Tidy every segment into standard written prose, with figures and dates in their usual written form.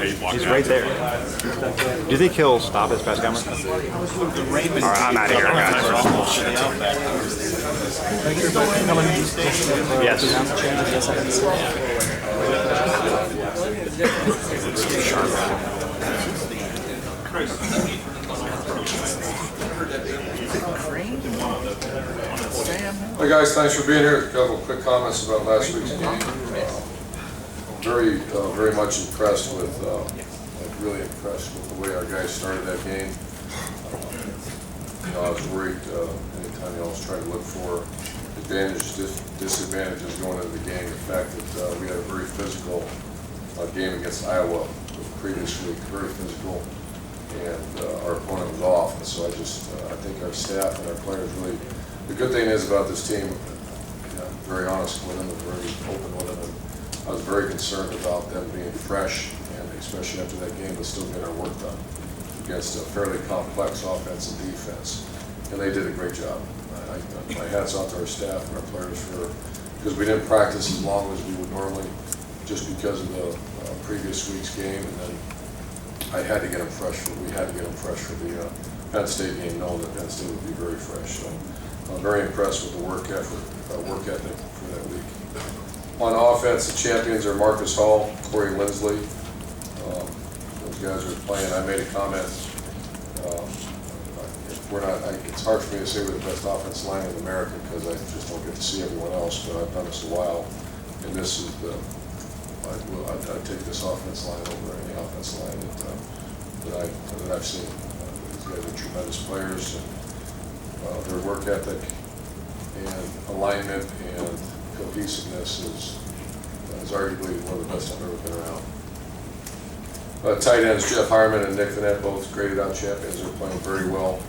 He's right there. Do you think he'll stop his press conference? All right, I'm out of here, guys. Yes. Hi guys, thanks for being here. A couple quick comments about last week's game. Very much impressed with, really impressed with the way our guys started that game. I was worried anytime you always try to look for advantages, disadvantages going into the game. The fact that we had a very physical game against Iowa previous week, very physical, and our opponent was off. And so I think our staff and our players really. The good thing is about this team, I'm very honest with them and very open with them. And I was very concerned about them being fresh, and especially after that game, to still get our work done against a fairly complex offense and defense. And they did a great job. My hat's off to our staff and our players because we didn't practice as long as we would normally, just because of the previous week's game. And then we had to get them fresh for the Penn State game, knowing that Penn State would be very fresh. So I'm very impressed with the work ethic for that week. On offense, the champions are Marcus Hall, Corey Lindsley. Those guys are playing. I made a comment. It's hard for me to say we're the best offensive line in America because I just don't get to see everyone else. But I've done this a while, and this is I'd take this offensive line over any offensive line that I've seen. These guys are tremendous players. And, their work ethic and alignment and cohesiveness is arguably one of the best I've ever been around. Tight ends Jeff Harmon and Nick Vanette, both graded out champions, are playing very well.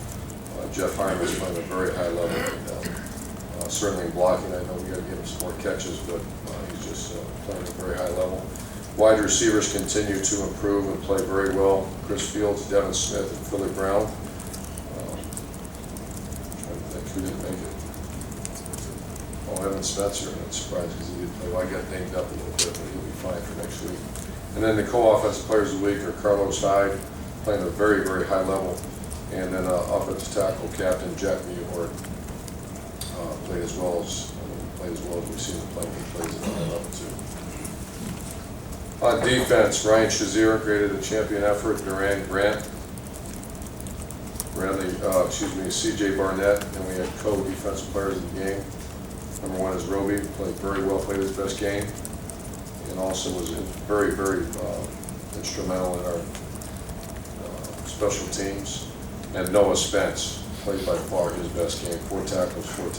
Jeff Harmon is playing at a very high level right now. Certainly in blocking, I know we got to give him some more catches, but he's just playing at a very high level. Wide receivers continue to improve and play very well. Chris Fields, Devin Smith, and Philly Brown. Who didn't make it? Oh, Evan Spencer, I'm not surprised because he didn't play. Well, I got dinged up a little bit, but he'll be fine for next week. And then the co-offensive players of the week are Carlos Hyde, playing at a very, very high level. And then offensive tackle captain Jack Mewhort played as well as we've seen him play. He plays at a high level too. On defense, Ryan Shazier graded a champion effort. Duran Grant. C.J. Barnett, and we had co-defensive players of the game. Number one is Roby, played very well, played his best game, and also was very, very instrumental in our special teams. And Noah Spence played by far his best game. 4 tackles for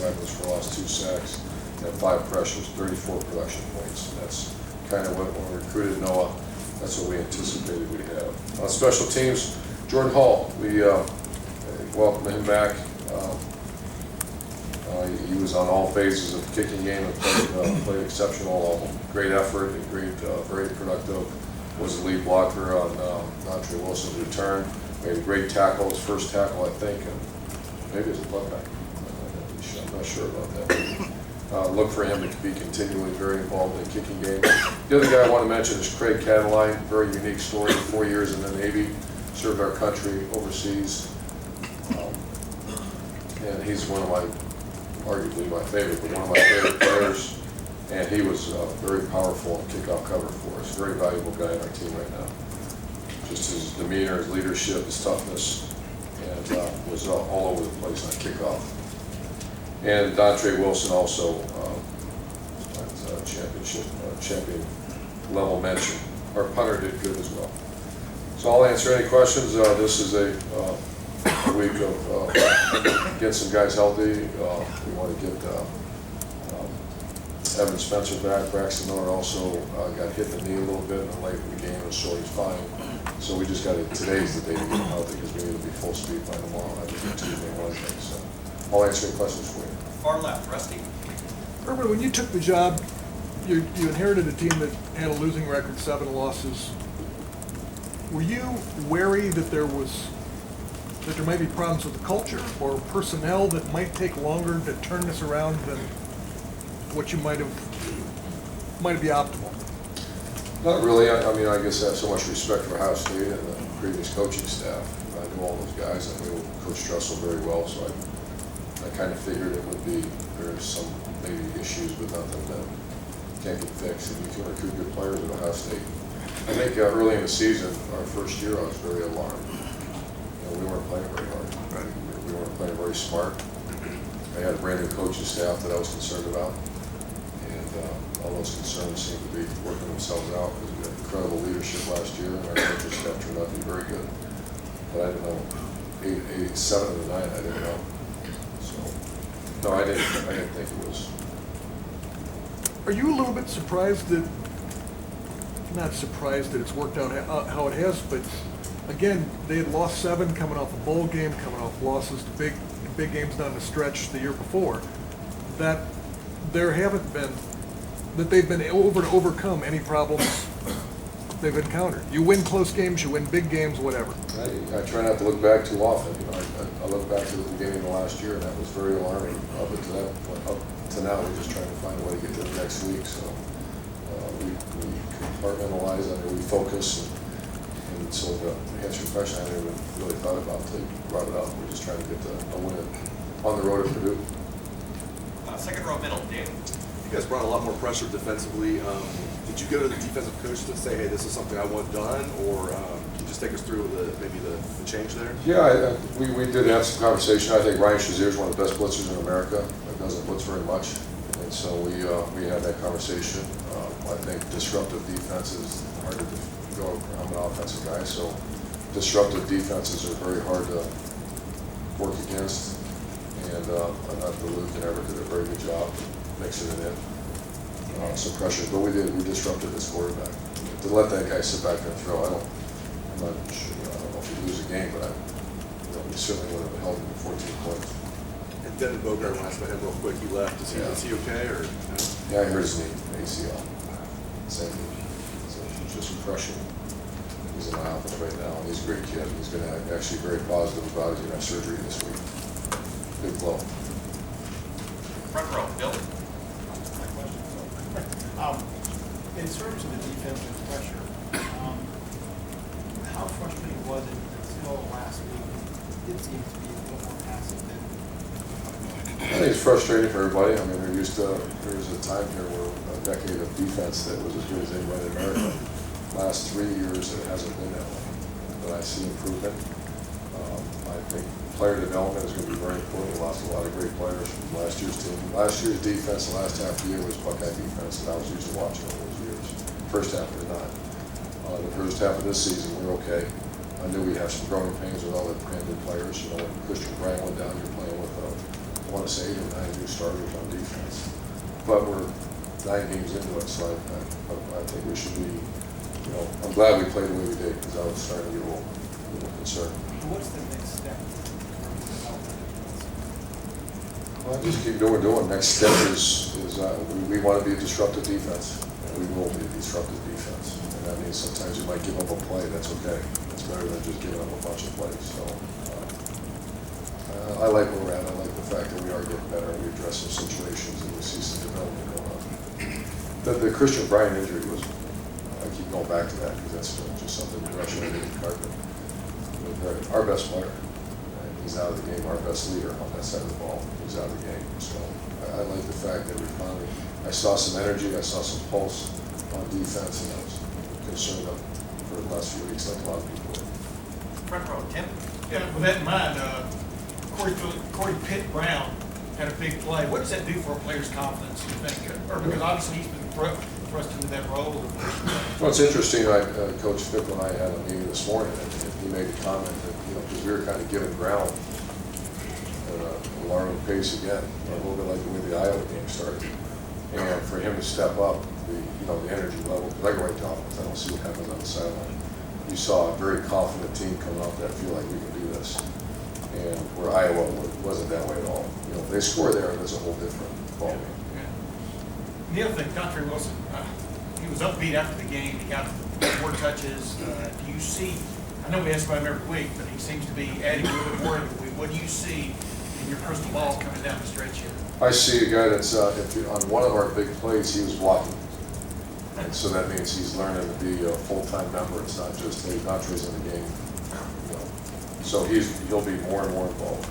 loss, 2 sacks, and 5 pressures, 34 production points. And that's kind of when we recruited Noah, that's what we anticipated we'd have. On special teams, Jordan Hall, we welcome him back. He was on all phases of the kicking game and played exceptional. Great effort and very productive. Was the lead blocker on Dontre Wilson's return. Made a great tackle, his first tackle, I think, and maybe it was a putback. I'm not sure about that. Look for him to be continually very involved in the kicking game. The other guy I want to mention is Craig Cataline. Very unique story. 4 years in the Navy, served our country overseas. And he's arguably my favorite, but one of my favorite players. And he was very powerful in kickoff cover for us. Very valuable guy on our team right now. Just his demeanor, his leadership, his toughness, and was all over the place on kickoff. And Dontre Wilson also champion level mention. Our punter did good as well. So I'll answer any questions. This is a week of get some guys healthy. We want to get Evan Spencer back. Braxton Miller also got hit in the knee a little bit in the late in the game, so he's fine. So we just got to, today's the day to get him healthy because we need to be full speed by tomorrow. I think Tuesday and Wednesday. So I'll answer any questions for you. Far left, Rusty. Urban, when you took the job, you inherited a team that had a losing record, 7 losses. Were you wary that there might be problems with the culture or personnel that might take longer to turn this around than what you might be optimal? Not really. I mean, I guess I have so much respect for Ohio State and the previous coaching staff. I knew all those guys. I knew Coach Dressel very well, so I kind of figured it would be, there's some maybe issues, but nothing that can't get fixed. And you can recruit good players at Ohio State. I think early in the season, our first year, I was very alarmed. We weren't playing very hard. Right? We weren't playing very smart. I had a brand new coaching staff that I was concerned about. All those concerns seem to be working themselves out. We had incredible leadership last year, and our coaching staff turned out to be very good. But I didn't know, 7 of the 9, I didn't know. So, no, I didn't think it was. Are you a little bit surprised that, not surprised that it's worked out how it has, but again, they had lost 7 coming off a bowl game, coming off losses to big games down the stretch the year before, that there haven't been, that they've been able to overcome any problems they've encountered. You win close games, you win big games, whatever. I try not to look back too often. I look back to the beginning of last year, and that was very alarming. Up to now, we're just trying to find a way to get to the next week. So we compartmentalize, we focus, and so to answer your question, I haven't even really thought about until you brought it up. We're just trying to get a win on the road at Purdue. Second row middle, Dave. You guys brought a lot more pressure defensively. Did you go to the defensive coach to say, hey, this is something I want done, or can you just take us through maybe the change there? Yeah, we did have some conversation. I think Ryan Shazier is one of the best blitzers in America. That doesn't blitz very much, and so we had that conversation. I think disruptive defense is hard to go. I'm an offensive guy, so disruptive defenses are very hard to work against. And I thought Luke and Everett did a very good job mixing it in. Some pressure, but we disrupted this quarterback. To let that guy sit back there and throw, I'm not sure, I don't know if we lose a game, but we certainly would have held him to 14 points. And Devin Bogart, when I asked about him real quick, he left. Is he okay, or no? Yeah, I heard his knee, ACL. Same knee. So he's just crushing. He's in my office right now, and he's a great kid. He's going to actually very positive about it. He's going to have surgery this week. Big blow. Front row, Bill. In terms of the defensive pressure, how frustrating was it until last week? It seems to be a little more passive than. I think it's frustrating for everybody. I mean, there was a time here where a decade of defense that was as good as anybody in America. Last 3 years, it hasn't been that way. But I see improvement. I think player development is going to be very important. We lost a lot of great players from last year's team. Last year's defense, the last half of the year was Buckeye defense that I was used to watching all those years. First half was not. The first half of this season, we were okay. I knew we'd have some growing pains with all the brand new players. You know, when Christian Bryant went down, you're playing with, I want to say, 8 or 9 new starters on defense. But we're 9 games into it, so I think we should be, I'm glad we played the way we did, because I was starting to get a little concerned. What's the next step? Well, just keep doing what we're doing. Next step is we want to be a disruptive defense, and we will be a disruptive defense. And that means sometimes you might give up a play. That's okay. That's better than just giving up a bunch of plays. So I like where we're at. I like the fact that we are getting better. We address some situations and we see some development going on. The Christian Bryant injury was, I keep going back to that because that's just something that Russian did in Cartman. Our best player. He's out of the game. Our best leader on that side of the ball. He's out of the game. So I like the fact that we finally, I saw some energy, I saw some pulse on defense, and I was concerned for the last few weeks, like a lot of people were. Front row, Tim. Yeah, with that in mind, Corey Pitt Brown had a big play. What does that do for a player's confidence, you think? Or because obviously he's been thrust into that role. Well, it's interesting. Coach Fickle and I had a meeting this morning, and he made a comment that, because we were kind of giving ground at an alarming pace again, a little bit like the way the Iowa game started. And for him to step up, the energy level, because I go right to offense, I don't see what happens on the sideline. You saw a very confident team coming off that feel like we can do this. And where Iowa wasn't that way at all. If they score there, that's a whole different ballgame. Yeah. The other thing, Country Wilson, he was upbeat after the game. He got 4 touches. Do you see? I know we ask about him every week, but he seems to be adding a little bit more every week. What do you see in your crystal ball coming down the stretch here? I see a guy that's on one of our big plays, he was blocking. And so that means he's learning to be a full-time member. It's not just, hey, Nautre's in the game. You know. So he'll be more and more involved.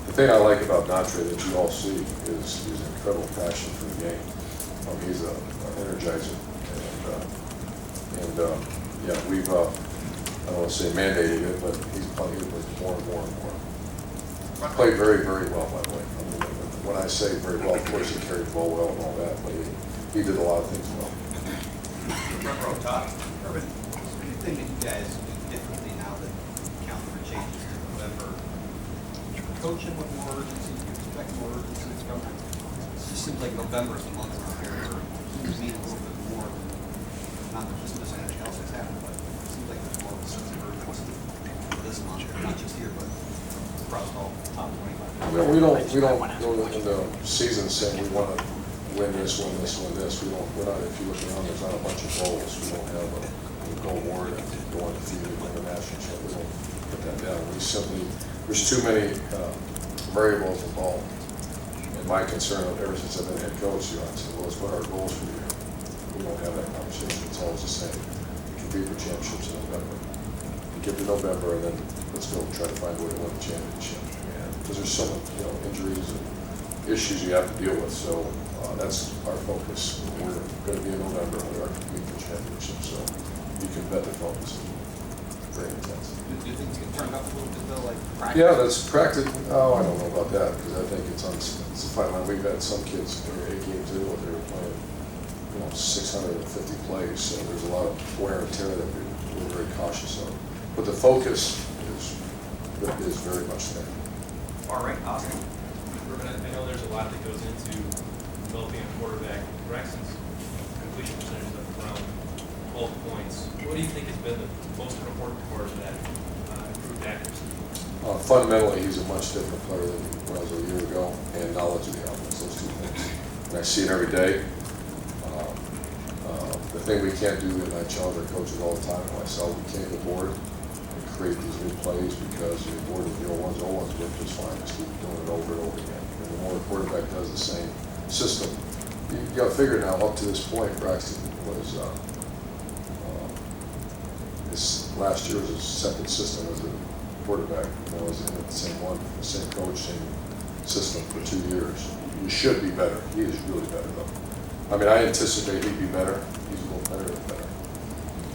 The thing I like about Nautre that you all see is his incredible passion for the game. He's an energizer. Yeah, we've, I don't want to say mandated it, but he's playing with more and more and more. Played very, very well, by the way. I mean, when I say very well, of course he carried the ball well and all that, but he did a lot of things well. Front row, Todd. Urban, anything that you guys do differently now that calendar changes to November? Coaching with more urgency, you expect more urgency to come? It just seems like November is the month where teams need a little bit more, not that just anything else that's happened, but it seems like there's more of a sense of urgency this month, not just here, but across all top 25. You know, we don't go in the season saying we want to win this, win this, win this. We're not, if you look around, there's not a bunch of goals. We don't have a goal award and go undefeated, win the national championship. We don't put that down. We simply, there's too many variables involved. And my concern ever since I've been head coach, I said, well, what are our goals for the year? We don't have that conversation. It's always the same. We compete for championships in November. We get to November and then let's go try to find a way to win the championship. Because there's so many, injuries and issues you have to deal with. So that's our focus. We're going to be in November. We are competing for championships. So you can bet the focus is very intense. Do you think it's going to turn up a little bit though, like practice? Yeah, that's practice. Oh, I don't know about that because I think it's a fine line. We've had some kids they were 8 games in, they were playing, 650 plays. So there's a lot of wear and tear that we're very cautious of. But the focus is very much there. All right, Austin. Urban, I know there's a lot that goes into developing a quarterback. Braxton's completion percentage is around 12 points. What do you think has been the most important part of that improved accuracy? Fundamentally, he's a much different player than he was a year ago, and knowledge of the offense, those two things. And I see it every day. The thing we can't do, and I challenge our coaches all the time, and myself, we can't get bored and create these new plays because you're bored of the old ones work just fine. Just keep doing it over and over again. And the more a quarterback does the same system, you got to figure now, up to this point, Braxton was, this last year was his second system as a quarterback. Was in the same one, the same coach, same system for 2 years. He should be better. He is really better though. I mean, I anticipate he'd be better. He's a little better and better.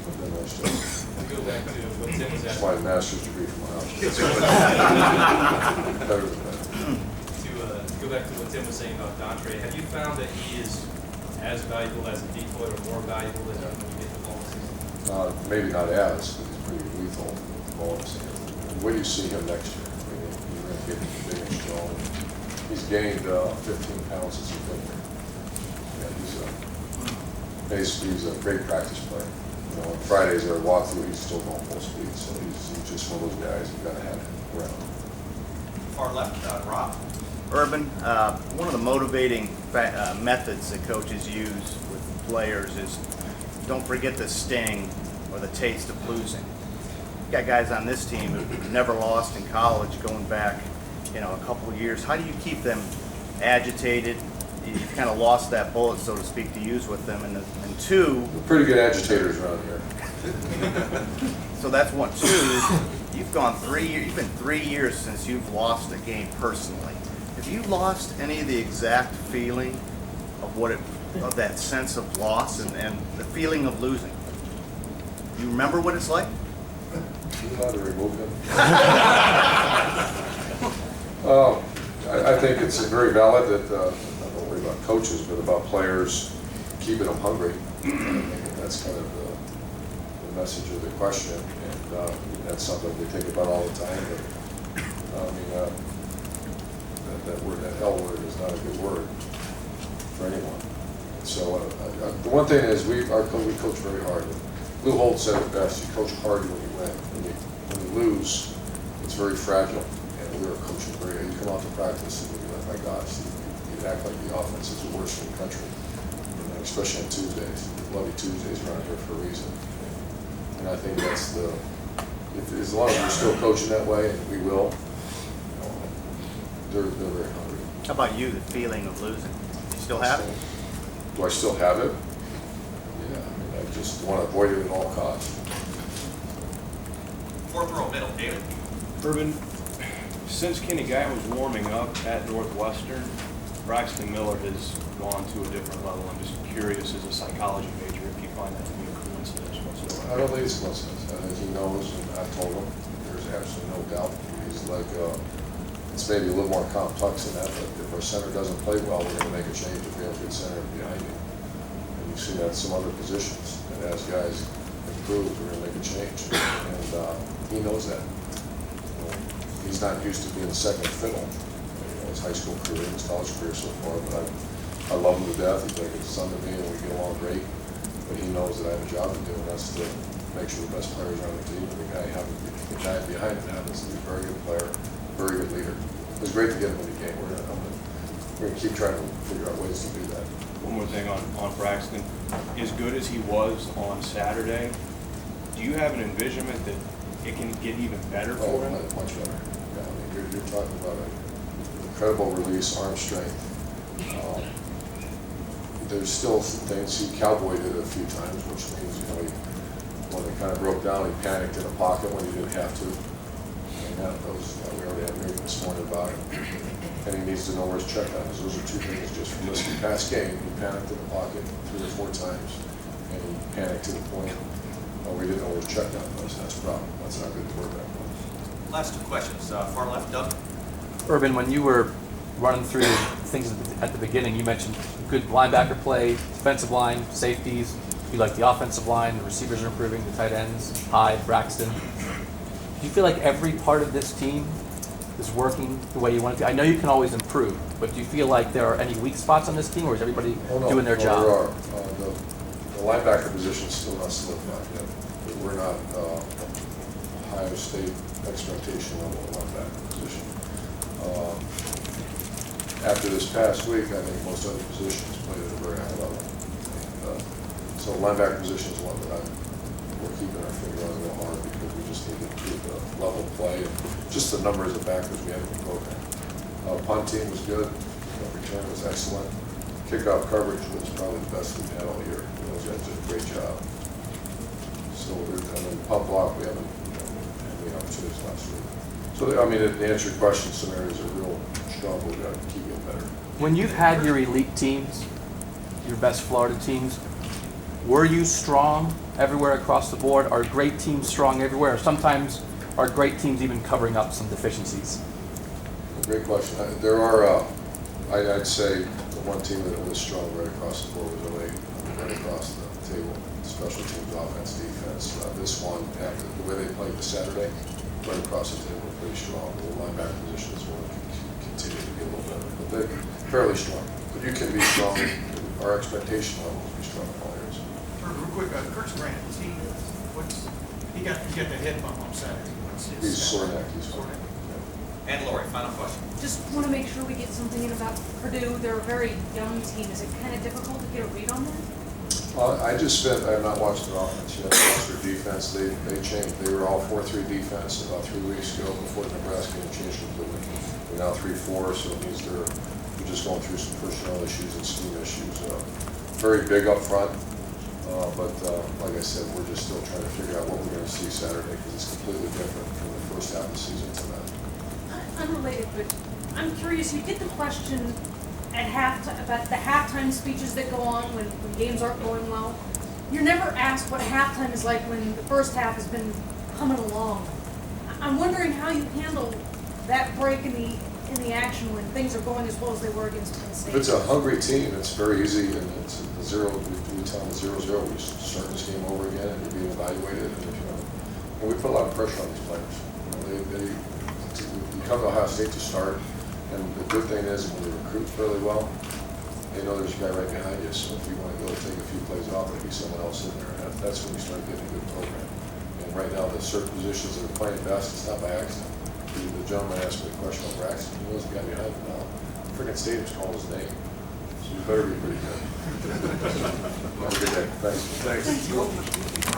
But then that's just, To go back to what Tim was that's asking. my master's degree from my house. Better than better. To go back to what Tim was saying about Dontre, have you found that he is as valuable as a decoy or more valuable than when you get the ball in the season? Maybe not as, but he's pretty lethal with the ball. And where do you see him next year? I mean, he's going to get big and strong. He's gained 15 pounds since he's been here. Yeah, he's a great practice player. On Fridays at our walkthrough, he's still going full speed. So he's just one of those guys you've got to have around. Far left, Rob. Urban, one of the motivating methods that coaches use with players is don't forget the sting or the taste of losing. You got guys on this team who've never lost in college going back, a couple of years. How do you keep them agitated? You've kind of lost that bullet, so to speak, to use with them. And two, We're pretty good agitators around here. so that's one. Two, you've gone 3 years. You've been 3 years since you've lost a game personally. Have you lost any of the exact feeling of that sense of loss and the feeling of losing? You remember what it's like? Do you know how to remove him? I think it's very valid that, not only about coaches, but about players keeping them hungry. I think that's kind of the message of the question, and that's something we think about all the time. But, that word, that L word, is not a good word for anyone. So the one thing is we coach very hard. Lou Holt said it best: you coach hard when you win. When you lose, it's very fragile. And we were coaching very. You come out to practice and you're like, my gosh, you act like the offense is the worst in the country. Especially on Tuesdays, bloody Tuesdays around here for a reason. And I think that's as long as we're still coaching that way, and we will, they're very hungry. How about you, the feeling of losing? You still have it? Do I still have it? Yeah. just want to avoid it at all costs. Fourth row middle, David. Urban, since Kenny Gatt was warming up at Northwestern, Braxton Miller has gone to a different level. I'm just curious, as a psychology major, if you find that to be a coincidence whatsoever. I don't think it's a coincidence. I think he knows, and I've told him, there's absolutely no doubt. He's like, it's maybe a little more complex than that, but if our center doesn't play well, we're going to make a change if we have a good center behind him. And you've seen that in some other positions. And as guys improve, we're going to make a change. And he knows that. He's not used to being second fiddle. His high school career, his college career so far, but I love him to death. He's like a son to me, and we get along great. But he knows that I have a job to do, and that's to make sure the best players are on the team. And the guy behind him happens to be a very good player, very good leader. It was great to get him in the game. We're going to keep trying to figure out ways to do that. One more thing on Braxton. As good as he was on Saturday, do you have an envisionment that it can get even better for him? Much better. Yeah, I mean, you're talking about an incredible release, arm strength. There's still some things. He cowboyed it a few times, which means, when it kind of broke down, he panicked in a pocket when he didn't have to. And we already had a meeting this morning about it. And he needs to know where his check on is. Those are two things just from this past game. He panicked in the pocket 3 or 4 times, and he panicked to the point we didn't know where his check on was. That's a problem. That's not good quarterback. Last 2 questions. Far left, Doug. Urban, when you were running through things at the beginning, you mentioned good linebacker play, defensive line, safeties. You like the offensive line, the receivers are improving, the tight ends, Hyde, Braxton. Do you feel like every part of this team is working the way you want it to? I know you can always improve, but do you feel like there are any weak spots on this team, or is everybody doing their job? There are. The linebacker position is still not solidified yet. We're not Ohio State expectation level linebacker position. After this past week, I think most other positions played at a very high level. And, so the linebacker position is one that we're keeping our finger on real hard, because we just need to improve the level of play and just the numbers of backers we have in the program. Punt team was good. Return was excellent. Kickoff coverage was probably the best we've had all year. Those guys did a great job. So, and then punt block, we haven't had any opportunities last week. So, I mean, to answer your question, some areas are real strong, but we've got to keep getting better. When you've had your elite teams, your best Florida teams, were you strong everywhere across the board? Are great teams strong everywhere? Or sometimes are great teams even covering up some deficiencies? Great question. There are, I'd say, the one team that was strong right across the board was 08, right across the table. Special teams, offense, defense. This one, after the way they played this Saturday, right across the table, pretty strong. The linebacker position is one that can continue to get a little better, but they're fairly strong. But you can be strong. Our expectation level is to be strong in all areas. Real quick, Kurt's Grant, he got the head bump on Saturday. He's sore neck. He's sore neck. And Lori, final question. Just want to make sure we get something in about Purdue. They're a very young team. Is it kind of difficult to get a read on them? I have not watched their offense yet. I watched their defense. They changed. They were all 4-3 defense about 3 weeks ago before Nebraska and changed completely. They're now 3-4, so it means they're just going through some personnel issues and scheme issues. Very big up front, but like I said, we're just still trying to figure out what we're going to see Saturday, because it's completely different from the first half of the season to that. Unrelated, but I'm curious. You get the question at halftime about the halftime speeches that go on when games aren't going well. You're never asked what halftime is like when the first half has been humming along. I'm wondering how you handle that break in the action when things are going as well as they were against Penn State. If it's a hungry team, it's very easy, and it's a 0. We tell them 0-0. We start this game over again, and you're being evaluated. And we put a lot of pressure on these players. You come to Ohio State to start, and the good thing is when you recruit fairly well, they know there's a guy right behind you. So if you want to go take a few plays off, there'll be someone else in there. And that's when we start getting a good program. And right now, the certain positions that are playing best, it's not by accident. The gentleman asked me a question on Braxton. He knows the guy behind him now. Freaking stadium's calling his name. So you better be pretty good. Have a good day. Thanks. Thanks.